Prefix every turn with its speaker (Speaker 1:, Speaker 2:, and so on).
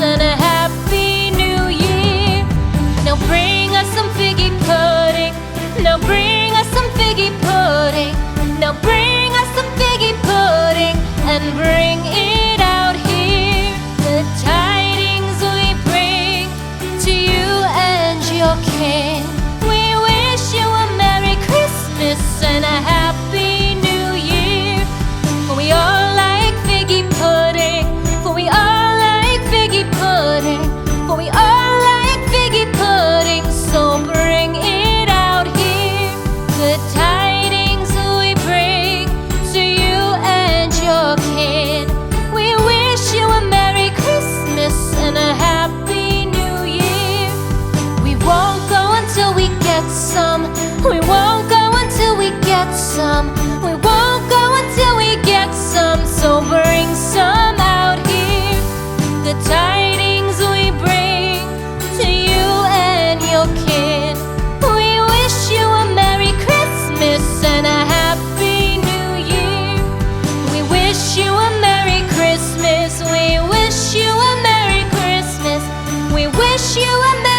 Speaker 1: and a Happy New Year. Now bring us some figgy pudding. Now bring us some figgy pudding. Now bring us some figgy pudding and bring it out here. The tidings we bring to you and your kin. We wish you a Merry Christmas and a Happy New Year. For we all like figgy pudding. For we all like figgy pudding. For we all like figgy pudding. So bring it out here. The tidings we bring to you and your kin. We wish you a Merry Christmas and a Happy New Year. We won't go until we get some. We won't go until we get some. We won't go until we get some. So bring some out here. The tidings we bring to you and your kin. We wish you a Merry Christmas and a Happy New Year. We wish you a Merry Christmas. We wish you a Merry Christmas. We wish you a Merry